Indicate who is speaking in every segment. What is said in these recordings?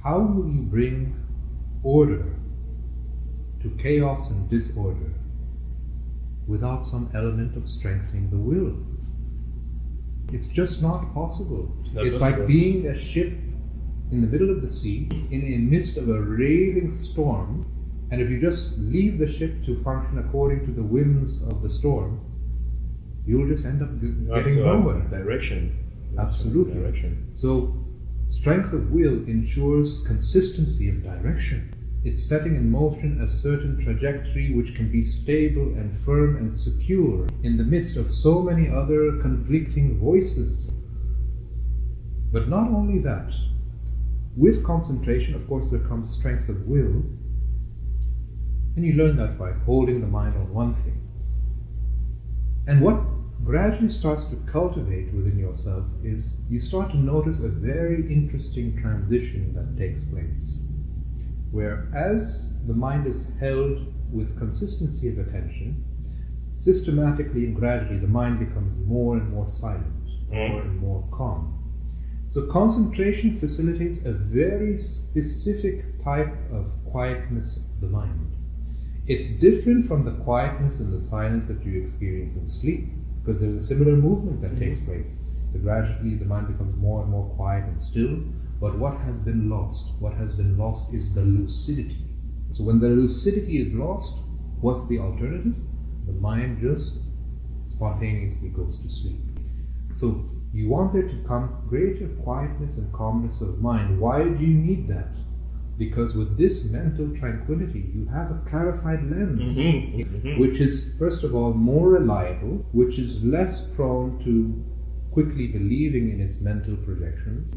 Speaker 1: how will you bring order to chaos and disorder without some element of strengthening the will? It's just not possible. It's like being a ship in the middle of the sea, in the midst of a raving storm, and if you just leave the ship to function according to the winds of the storm, you'll just end up getting nowhere.
Speaker 2: Direction.
Speaker 1: Absolutely.
Speaker 2: Direction.
Speaker 1: So, strength of will ensures consistency of direction. It's setting in motion a certain trajectory which can be stable and firm and secure in the midst of so many other conflicting voices. But not only that, with concentration, of course, there comes strength of will, and you learn that by holding the mind on one thing. And what gradually starts to cultivate within yourself is you start to notice a very interesting transition that takes place, where as the mind is held with consistency of attention, systematically and gradually the mind becomes more and more silent, more and more calm. So concentration facilitates a very specific type of quietness of the mind. It's different from the quietness and the silence that you experience in sleep, because there's a similar movement that takes place. Gradually the mind becomes more and more quiet and still, but what has been lost? What has been lost is the lucidity. So when the lucidity is lost, what's the alternative? The mind just spontaneously goes to sleep. So you want there to come greater quietness and calmness of mind. Why do you need that? Because with this mental tranquility, you have a clarified lens, which is, first of all, more reliable, which is less prone to quickly believing in its mental projections,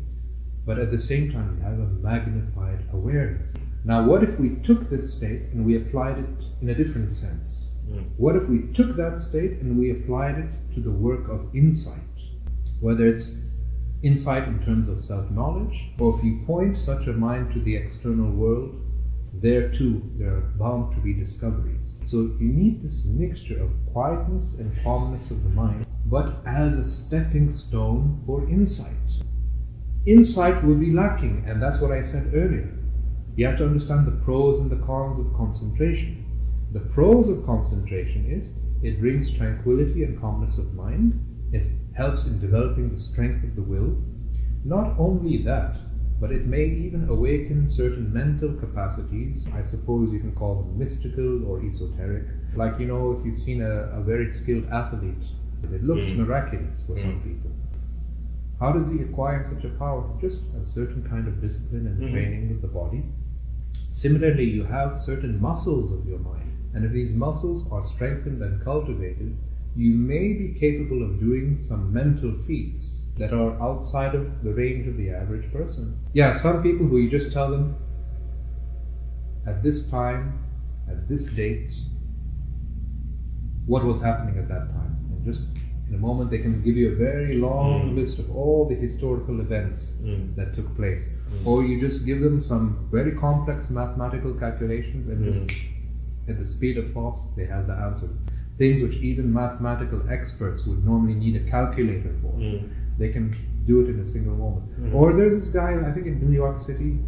Speaker 1: but at the same time, you have a magnified awareness. Now, what if we took this state and we applied it in a different sense? What if we took that state and we applied it to the work of insight? Whether it's insight in terms of self-knowledge, or if you point such a mind to the external world, there too, there are bound to be discoveries. So you need this mixture of quietness and calmness of the mind, but as a stepping stone for insight. Insight will be lacking, and that's what I said earlier. You have to understand the pros and the cons of concentration. The pros of concentration is it brings tranquility and calmness of mind. It helps in developing the strength of the will. Not only that, but it may even awaken certain mental capacities. I suppose you can call them mystical or esoteric. Like, if you've seen a very skilled athlete, it looks miraculous for some people. How does he acquire such a power? Just a certain kind of discipline and training of the body. Similarly, you have certain muscles of your mind. And if these muscles are strengthened and cultivated, you may be capable of doing some mental feats that are outside of the range of the average person. Yeah, some people who you just tell them, at this time, at this date, what was happening at that time. And just in a moment they can give you a very long list of all the historical events that took place. Or you just give them some very complex mathematical calculations and just at the speed of thought, they have the answer. Things which even mathematical experts would normally need a calculator for. They can do it in a single moment. Or there's this guy, I think in New York City,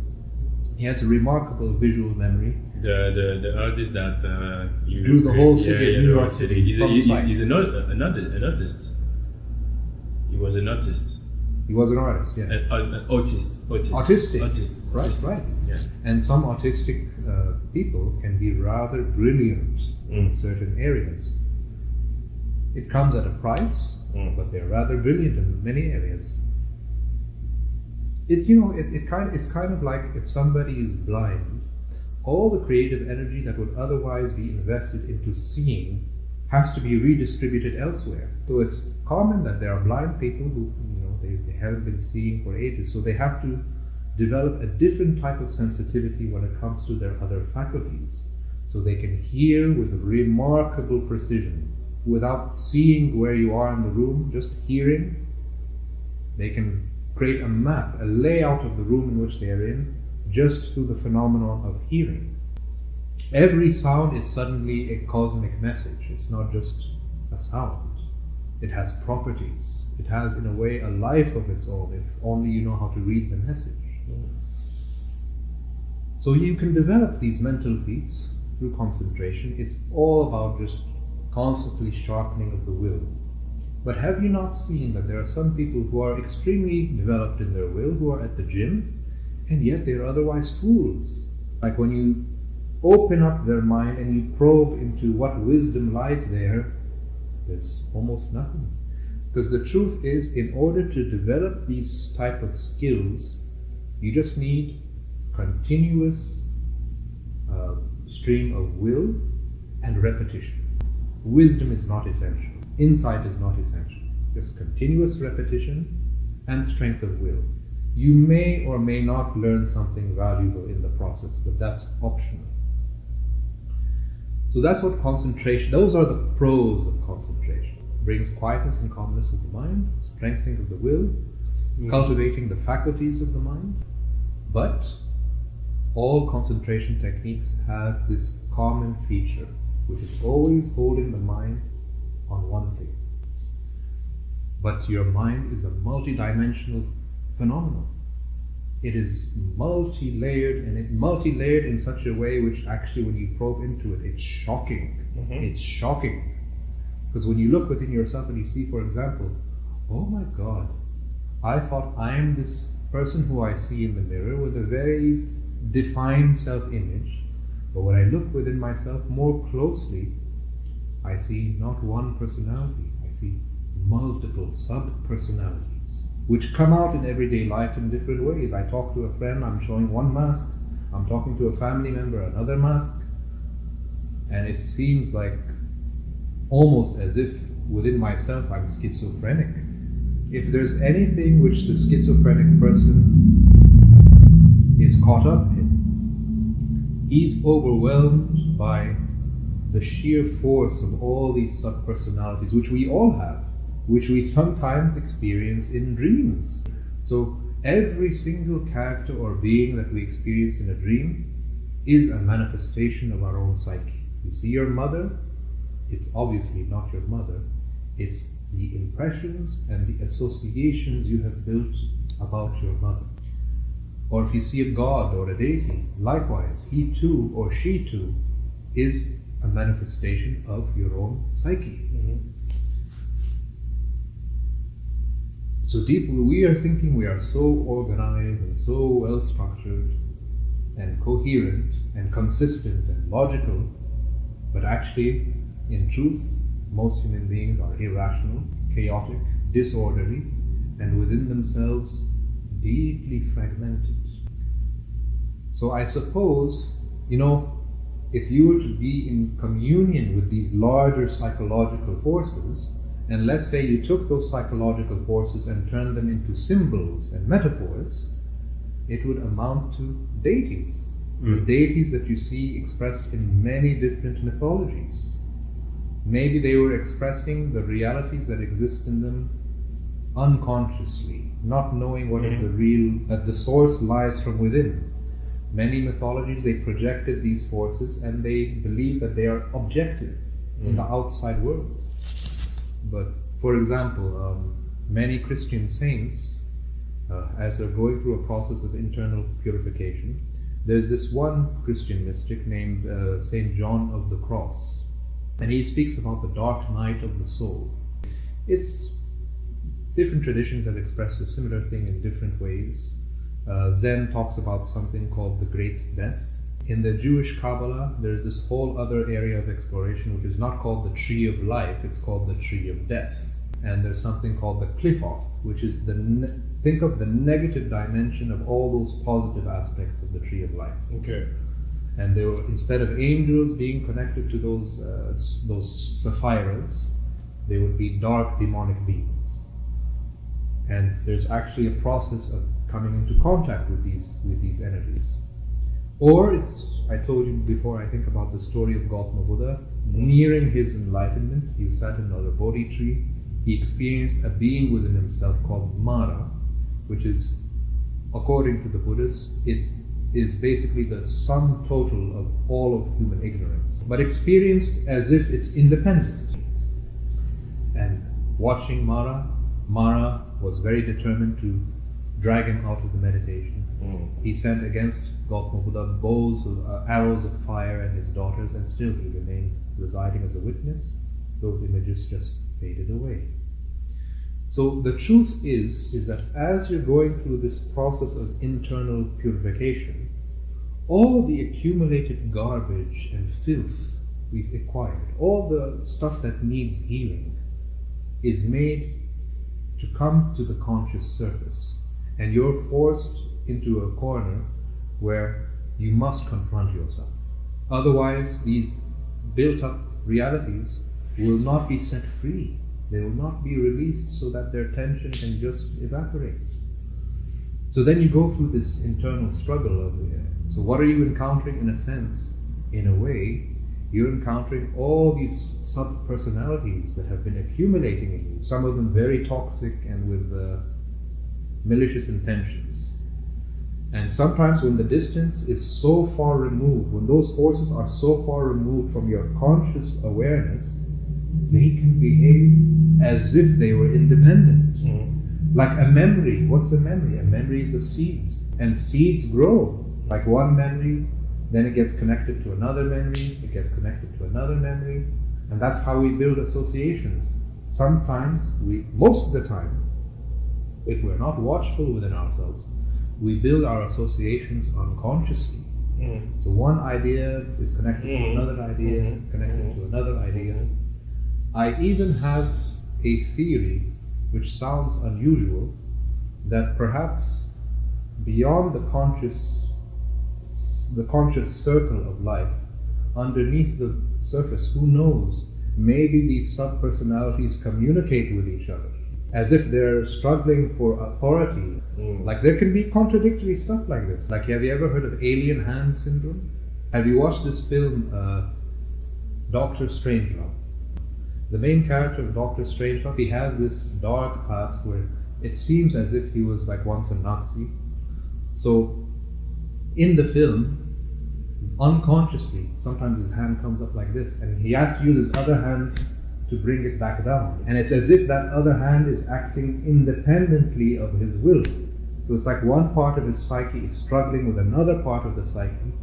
Speaker 1: he has a remarkable visual memory.
Speaker 2: The artist that you
Speaker 1: drew the whole city of New York City.
Speaker 2: He's an artist. He was an artist.
Speaker 1: He was an artist, yeah.
Speaker 2: An autistic.
Speaker 1: Right. Yeah. And some autistic people can be rather brilliant in certain areas. It comes at a price, but they're rather brilliant in many areas. It's kind of like if somebody is blind, all the creative energy that would otherwise be invested into seeing has to be redistributed elsewhere. So it's common that there are blind people who, they haven't been seeing for ages, so they have to develop a different type of sensitivity when it comes to their other faculties. So they can hear with remarkable precision. Without seeing where you are in the room, just hearing, they can create a map, a layout of the room in which they are in, just through the phenomenon of hearing. Every sound is suddenly a cosmic message. It's not just a sound. It has properties. It has, in a way, a life of its own, if only you know how to read the message. So you can develop these mental feats through concentration. It's all about just constantly sharpening of the will. But have you not seen that there are some people who are extremely developed in their will, who are at the gym, and yet they are otherwise fools? Like when you open up their mind and you probe into what wisdom lies there, there's almost nothing. Because the truth is, in order to develop these type of skills, you just need continuous stream of will and repetition. Wisdom is not essential. Insight is not essential. Just continuous repetition and strength of will. You may or may not learn something valuable in the process, but that's optional. So that's what concentration, those are the pros of concentration. Brings quietness and calmness of the mind, strengthening of the will, cultivating the faculties of the mind. But all concentration techniques have this common feature, which is always holding the mind on one thing. But your mind is a multidimensional phenomenon. It is multi-layered, and it multi-layered in such a way which actually, when you probe into it, it's shocking. It's shocking. Because when you look within yourself and you see, for example, oh my God, I thought I am this person who I see in the mirror with a very defined self-image. But when I look within myself more closely, I see not one personality, I see multiple subpersonalities, which come out in everyday life in different ways. I talk to a friend, I'm showing one mask. I'm talking to a family member, another mask. And it seems like almost as if within myself I'm schizophrenic. If there's anything which the schizophrenic person is caught up in, he's overwhelmed by the sheer force of all these subpersonalities, which we all have, which we sometimes experience in dreams. So every single character or being that we experience in a dream is a manifestation of our own psyche. You see your mother, it's obviously not your mother, it's the impressions and the associations you have built about your mother. Or if you see a god or a deity, likewise, he too or she too is a manifestation of your own psyche. So deep, we are thinking we are so organized and so well structured and coherent and consistent and logical, but actually, in truth, most human beings are irrational, chaotic, disorderly, and within themselves deeply fragmented. So I suppose, if you were to be in communion with these larger psychological forces, and let's say you took those psychological forces and turned them into symbols and metaphors, it would amount to deities. The deities that you see expressed in many different mythologies. Maybe they were expressing the realities that exist in them unconsciously, not knowing what is the real, that the source lies from within. Many mythologies, they projected these forces and they believe that they are objective in the outside world. But for example, many Christian saints, as they're going through a process of internal purification, there's this one Christian mystic named Saint John of the Cross, and he speaks about the dark night of the soul. It's different traditions have expressed a similar thing in different ways. Zen talks about something called the Great Death. In the Jewish Kabbalah, there's this whole other area of exploration which is not called the Tree of Life, it's called the Tree of Death. And there's something called the Qliphoth, which is think of the negative dimension of all those positive aspects of the Tree of Life.
Speaker 2: Okay.
Speaker 1: And they were, instead of angels being connected to those sapphires, they would be dark demonic beings. And there's actually a process of coming into contact with these energies. Or I told you before, I think about the story of Gautama Buddha. Nearing his enlightenment, he sat under a Bodhi tree. He experienced a being within himself called Mara, which is, according to the Buddhists, it is basically the sum total of all of human ignorance, but experienced as if it's independent. And watching Mara was very determined to drag him out of the meditation. He sent against Gautama Buddha arrows of fire and his daughters, and still he remained residing as a witness. Those images just faded away. So the truth is that as you're going through this process of internal purification, all the accumulated garbage and filth we've acquired, all the stuff that needs healing, is made to come to the conscious surface. And you're forced into a corner where you must confront yourself. Otherwise, these built-up realities will not be set free. They will not be released so that their tension can just evaporate. So then you go through this internal struggle of so what are you encountering in a sense? In a way, you're encountering all these subpersonalities that have been accumulating in you, some of them very toxic and with malicious intentions. And sometimes when the distance is so far removed, when those forces are so far removed from your conscious awareness, they can behave as if they were independent. Like a memory. What's a memory? A memory is a seed. And seeds grow. Like one memory, then it gets connected to another memory, it gets connected to another memory. And that's how we build associations. Sometimes, most of the time, if we're not watchful within ourselves, we build our associations unconsciously. So one idea is connected to another idea, connected to another idea. I even have a theory, which sounds unusual, that perhaps beyond the conscious circle of life, underneath the surface, who knows, maybe these subpersonalities communicate with each other, as if they're struggling for authority. Like there can be contradictory stuff like this. Like, have you ever heard of alien hand syndrome? Have you watched this film, Dr. Strangelove? The main character of Dr. Strangelove, he has this dark past where it seems as if he was like once a Nazi. So in the film, unconsciously, sometimes his hand comes up like this, and he has to use his other hand to bring it back down. And it's as if that other hand is acting independently of his will. So it's like one part of his psyche is struggling with another part of the psyche.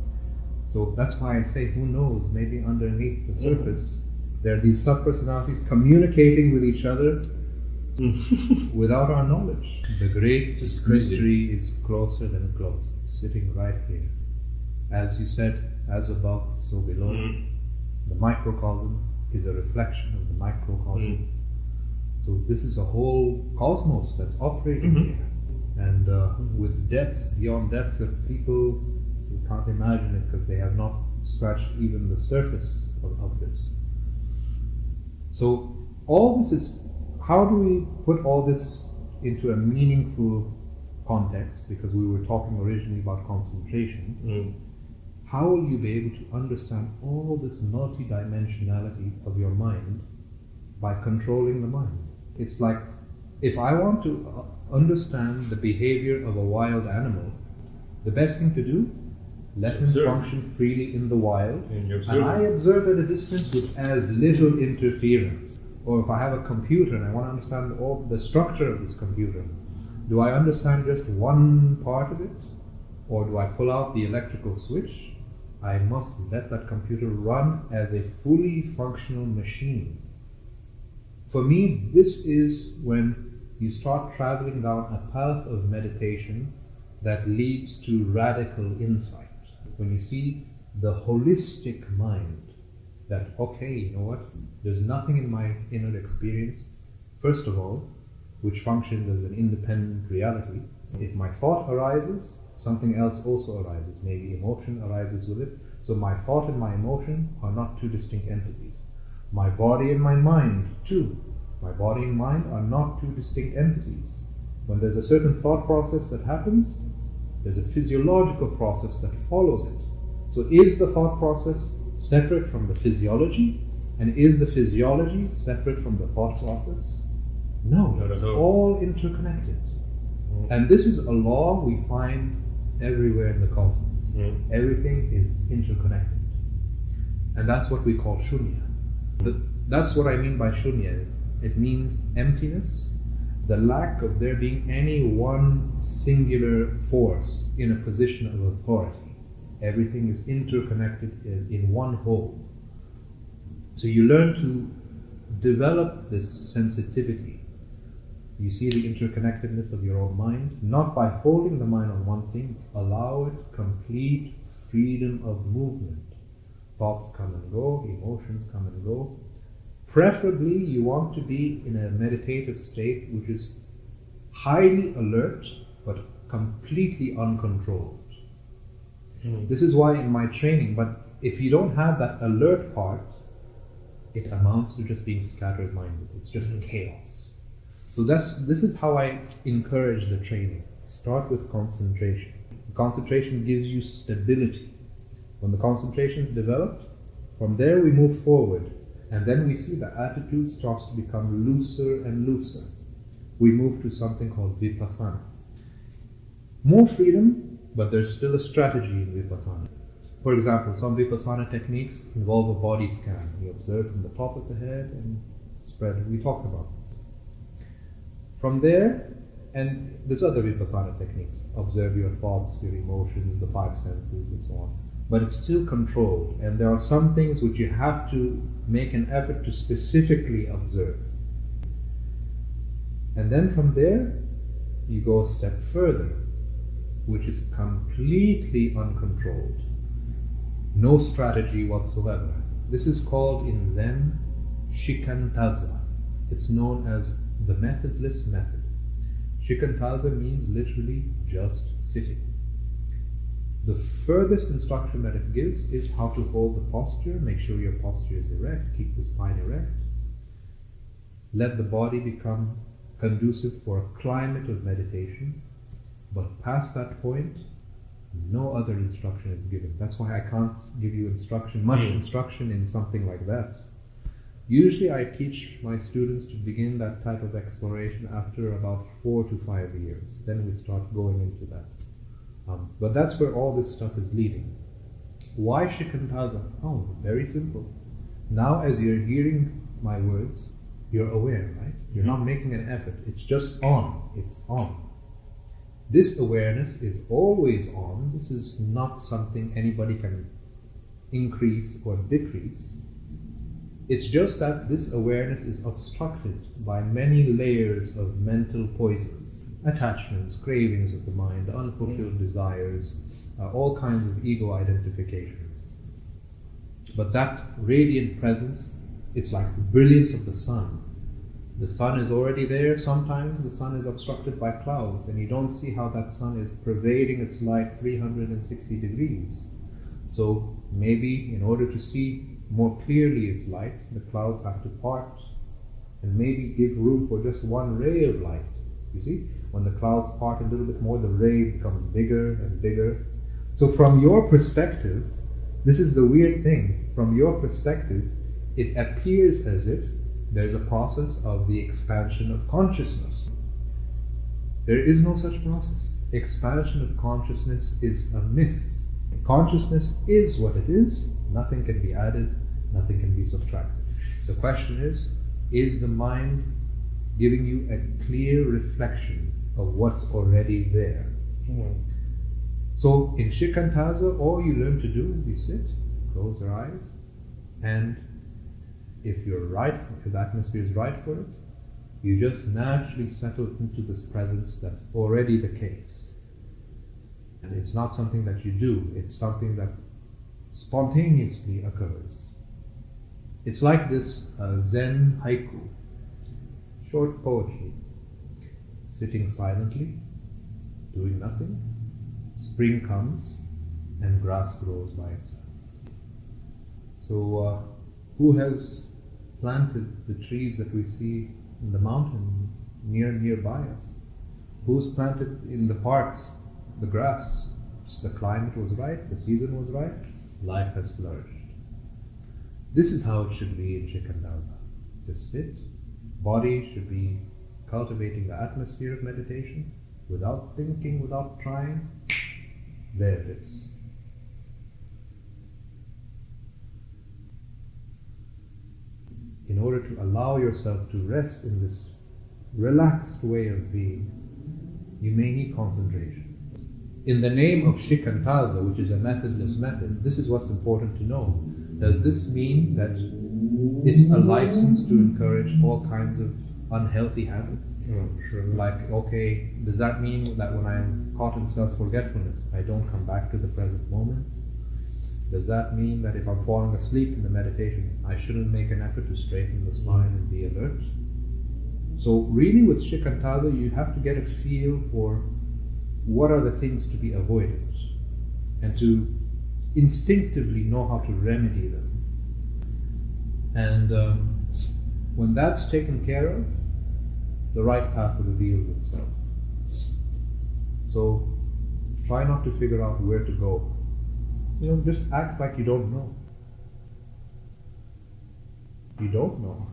Speaker 1: So that's why I say, who knows, maybe underneath the surface, there are these subpersonalities communicating with each other without our knowledge. The great mystery is closer than close. It's sitting right here. As you said, as above, so below. The microcosm is a reflection of the microcosm. So this is a whole cosmos that's operating here. And with depths beyond depths that people who can't imagine it because they have not scratched even the surface of this. So all this is, how do we put all this into a meaningful context? Because we were talking originally about concentration. How will you be able to understand all this multidimensionality of your mind by controlling the mind? It's like, if I want to understand the behavior of a wild animal, the best thing to do, let him function freely in the wild, and I observe at a distance with as little interference. Or if I have a computer and I want to understand all the structure of this computer, do I understand just one part of it? Or do I pull out the electrical switch? I must let that computer run as a fully functional machine. For me, this is when you start traveling down a path of meditation that leads to radical insight. When you see the holistic mind, that, okay, you know what, there's nothing in my inner experience, first of all, which functions as an independent reality. If my thought arises, something else also arises. Maybe emotion arises with it. So my thought and my emotion are not two distinct entities. My body and my mind, too. My body and mind are not two distinct entities. When there's a certain thought process that happens, there's a physiological process that follows it. So is the thought process separate from the physiology? And is the physiology separate from the thought process? No, it's all interconnected. And this is a law we find everywhere in the cosmos. Everything is interconnected. And that's what we call Shunya. That's what I mean by Shunya. It means emptiness, the lack of there being any one singular force in a position of authority. Everything is interconnected in one whole. So you learn to develop this sensitivity. You see the interconnectedness of your own mind, not by holding the mind on one thing, allow it complete freedom of movement. Thoughts come and go, emotions come and go. Preferably, you want to be in a meditative state which is highly alert but completely uncontrolled. This is why in my training, but if you don't have that alert part, it amounts to just being scattered minded. It's just chaos. So this is how I encourage the training. Start with concentration. Concentration gives you stability. When the concentration is developed, from there we move forward. And then we see the attitude starts to become looser and looser. We move to something called vipassana. More freedom, but there's still a strategy in vipassana. For example, some vipassana techniques involve a body scan. You observe from the top of the head and spread. We talked about this. From there, and there's other vipassana techniques. Observe your thoughts, your emotions, the five senses, and so on. But it's still controlled, and there are some things which you have to make an effort to specifically observe. And then from there, you go a step further, which is completely uncontrolled. No strategy whatsoever. This is called in Zen shikantaza. It's known as the methodless method. Shikantaza means literally just sitting. The furthest instruction that it gives is how to hold the posture, make sure your posture is erect, keep the spine erect. Let the body become conducive for a climate of meditation, but past that point, no other instruction is given. That's why I can't give you much instruction in something like that. Usually I teach my students to begin that type of exploration after about 4 to 5 years. Then we start going into that. But that's where all this stuff is leading. Why shikantaza? Oh, very simple. Now as you're hearing my words, you're aware, right? You're not making an effort. It's just on. It's on. This awareness is always on. This is not something anybody can increase or decrease. It's just that this awareness is obstructed by many layers of mental poisons. Attachments, cravings of the mind, unfulfilled desires, all kinds of ego identifications. But that radiant presence, it's like the brilliance of the sun. The sun is already there. Sometimes the sun is obstructed by clouds, and you don't see how that sun is pervading its light 360 degrees. So maybe in order to see more clearly its light, the clouds have to part and maybe give room for just one ray of light. You see? When the clouds part a little bit more, the ray becomes bigger and bigger. So from your perspective, this is the weird thing. From your perspective, it appears as if there's a process of the expansion of consciousness. There is no such process. Expansion of consciousness is a myth. Consciousness is what it is. Nothing can be added, nothing can be subtracted. The question is the mind giving you a clear reflection of what's already there? So in shikantaza, all you learn to do is you sit, close your eyes, and if you're right, if the atmosphere is right for it, you just naturally settle into this presence that's already the case. And it's not something that you do, it's something that spontaneously occurs. It's like this Zen haiku, short poetry, sitting silently, doing nothing. Spring comes and grass grows by itself. So who has planted the trees that we see in the mountain nearby us? Who's planted in the parks the grass? Just the climate was right, the season was right, life has flourished. This is how it should be in shikantaza. Just sit. Body should be cultivating the atmosphere of meditation without thinking, without trying. There it is. In order to allow yourself to rest in this relaxed way of being, you may need concentration. In the name of shikantaza, which is a methodless method, this is what's important to know. Does this mean that it's a license to encourage all kinds of unhealthy habits?
Speaker 3: Oh, sure.
Speaker 1: Like, okay, does that mean that when I'm caught in self-forgetfulness, I don't come back to the present moment? Does that mean that if I'm falling asleep in the meditation, I shouldn't make an effort to straighten the spine and be alert? So really with shikantaza, you have to get a feel for what are the things to be avoided and to instinctively know how to remedy them. And when that's taken care of, the right path reveals itself. So try not to figure out where to go. Just act like you don't know. You don't know.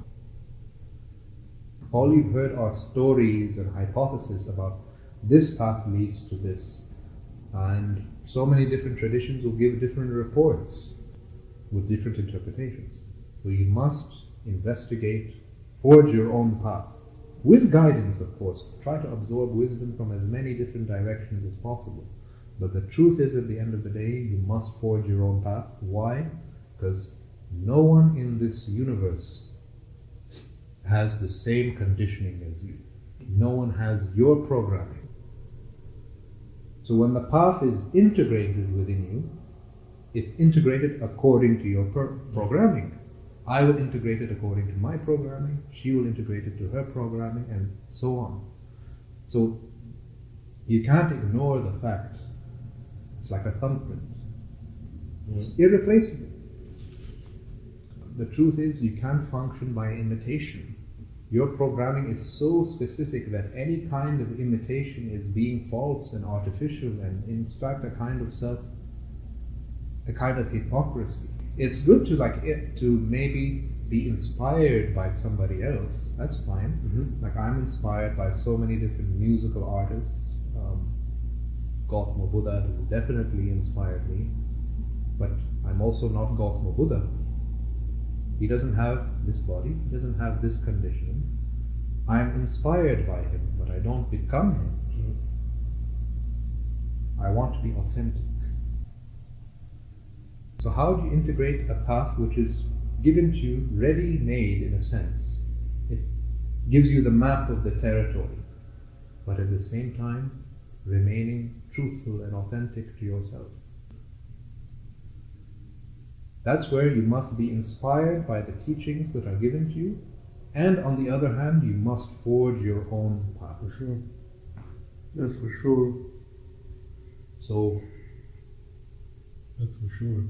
Speaker 1: All you've heard are stories and hypotheses about this path leads to this. And so many different traditions will give different reports with different interpretations. So you must investigate, forge your own path. With guidance, of course. Try to absorb wisdom from as many different directions as possible. But the truth is, at the end of the day, you must forge your own path. Why? Because no one in this universe has the same conditioning as you. No one has your programming. So when the path is integrated within you, it's integrated according to your programming. I will integrate it according to my programming, she will integrate it to her programming, and so on. So you can't ignore the fact. It's like a thumbprint. It's irreplaceable. The truth is, you can't function by imitation. Your programming is so specific that any kind of imitation is being false and artificial, and in fact a kind of hypocrisy. It's good to maybe be inspired by somebody else. That's fine.
Speaker 3: Mm-hmm.
Speaker 1: Like I'm inspired by so many different musical artists. Gautama Buddha has definitely inspired me, but I'm also not Gautama Buddha. He doesn't have this body, he doesn't have this conditioning. I am inspired by him, but I don't become him. I want to be authentic. So how do you integrate a path which is given to you, ready-made in a sense? It gives you the map of the territory, but at the same time, remaining truthful and authentic to yourself. That's where you must be inspired by the teachings that are given to you, and on the other hand, you must forge your own path.
Speaker 3: For sure. That's for sure.
Speaker 1: So,
Speaker 3: that's for sure.